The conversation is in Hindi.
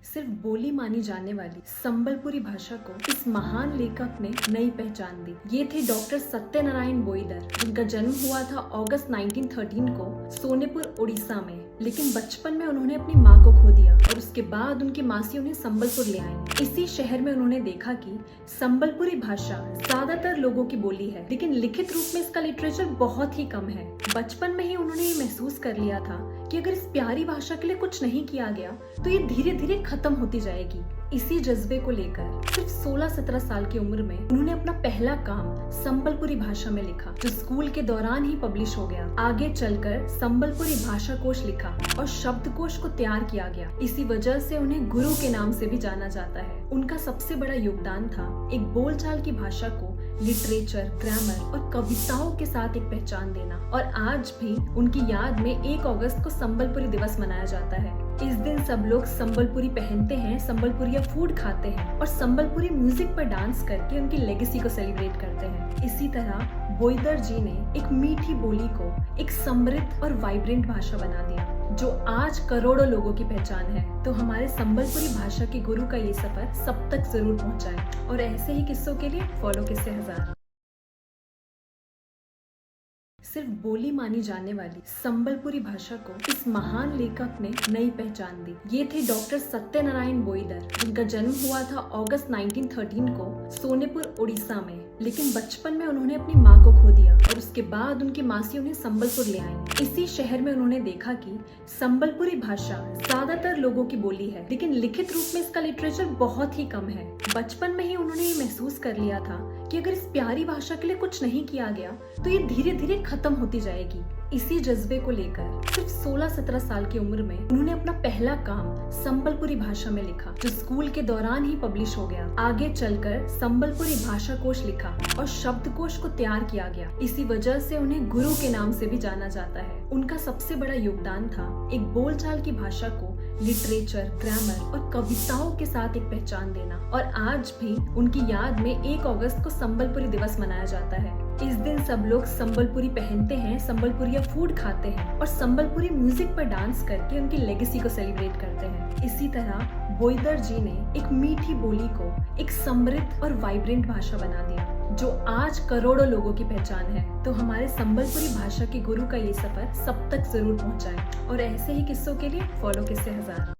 सिर्फ बोली मानी जाने वाली संबलपुरी भाषा को इस महान लेखक ने नई पहचान दी। ये थे डॉक्टर सत्यनारायण बोईदर, जिनका जन्म हुआ था अगस्त 1913 को सोनेपुर उड़ीसा में। लेकिन बचपन में उन्होंने अपनी माँ को खो दिया और उसके बाद उनकी मासी उन्हें संबलपुर ले आई। इसी शहर में उन्होंने देखा कि संबलपुरी भाषा ज्यादातर लोगों की बोली है, लेकिन लिखित रूप में इसका लिटरेचर बहुत ही कम है। बचपन में ही उन्होंने ये महसूस कर लिया था कि अगर इस प्यारी भाषा के लिए कुछ नहीं किया गया तो ये धीरे धीरे खत्म होती जाएगी। इसी जज्बे को लेकर सिर्फ 16-17 साल की उम्र में उन्होंने अपना पहला काम संबलपुरी भाषा में लिखा, जो स्कूल के दौरान ही पब्लिश हो गया। आगे चलकर संबलपुरी भाषा कोश लिखा और शब्दकोश को तैयार किया गया। इसी वजह से उन्हें गुरु के नाम से भी जाना जाता है। उनका सबसे बड़ा योगदान था एक बोलचाल की भाषा को लिटरेचर, ग्रामर और कविताओं के साथ एक पहचान देना। और आज भी उनकी याद में 1 अगस्त को संबलपुरी दिवस मनाया जाता है। इस दिन सब लोग संबलपुरी पहनते हैं, संबलपुरिया फूड खाते हैं और संबलपुरी म्यूजिक पर डांस करके उनकी लेगेसी को सेलिब्रेट करते हैं। इसी तरह बोईदर जी ने एक मीठी बोली को एक समृद्ध और वाइब्रेंट भाषा बना दिया, जो आज करोड़ों लोगों की पहचान है। तो हमारे संबलपुरी भाषा के गुरु का ये सफर सब तक जरूर पहुंचाए। और ऐसे ही किस्सों के लिए फॉलो किस्से हजार। सिर्फ बोली मानी जाने वाली संबलपुरी भाषा को इस महान लेखक ने नई पहचान दी। ये थे डॉक्टर सत्यनारायण बोईदर, जिनका जन्म हुआ था अगस्त 1913 को सोनेपुर उड़ीसा में। लेकिन बचपन में उन्होंने अपनी माँ को खो दिया और उसके बाद उनकी मासी उन्हें संबलपुर ले आई। इसी शहर में उन्होंने देखा कि संबलपुरी भाषा ज्यादातर लोगों की बोली है, लेकिन लिखित रूप में इसका लिटरेचर बहुत ही कम है। बचपन में ही उन्होंने ये महसूस कर लिया था कि अगर इस प्यारी भाषा के लिए कुछ नहीं किया गया तो ये धीरे धीरे खत्म होती जाएगी। इसी जज्बे को लेकर सिर्फ 16-17 साल की उम्र में उन्होंने अपना पहला काम संबलपुरी भाषा में लिखा, जो स्कूल के दौरान ही पब्लिश हो गया। आगे चलकर संबलपुरी भाषा कोश लिखा और शब्दकोश को तैयार किया गया। इसी वजह से उन्हें गुरु के नाम से भी जाना जाता है। उनका सबसे बड़ा योगदान था एक बोलचाल की भाषा को लिटरेचर, ग्रामर और कविताओं के साथ एक पहचान देना। और आज भी उनकी याद में 1 अगस्त को संबलपुरी दिवस मनाया जाता है। इस दिन सब लोग संबलपुरी पहनते हैं, संबलपुरिया फूड खाते हैं और संबलपुरी म्यूजिक पर डांस करके उनकी लेगेसी को सेलिब्रेट करते हैं। इसी तरह बोईदर जी ने एक मीठी बोली को एक समृद्ध और वाइब्रेंट भाषा बना दिया, जो आज करोड़ों लोगों की पहचान है। तो हमारे संबलपुरी भाषा के गुरु का ये सफर सब तक जरूर पहुंचाए। और ऐसे ही किस्सों के लिए फॉलो किस्से हजार।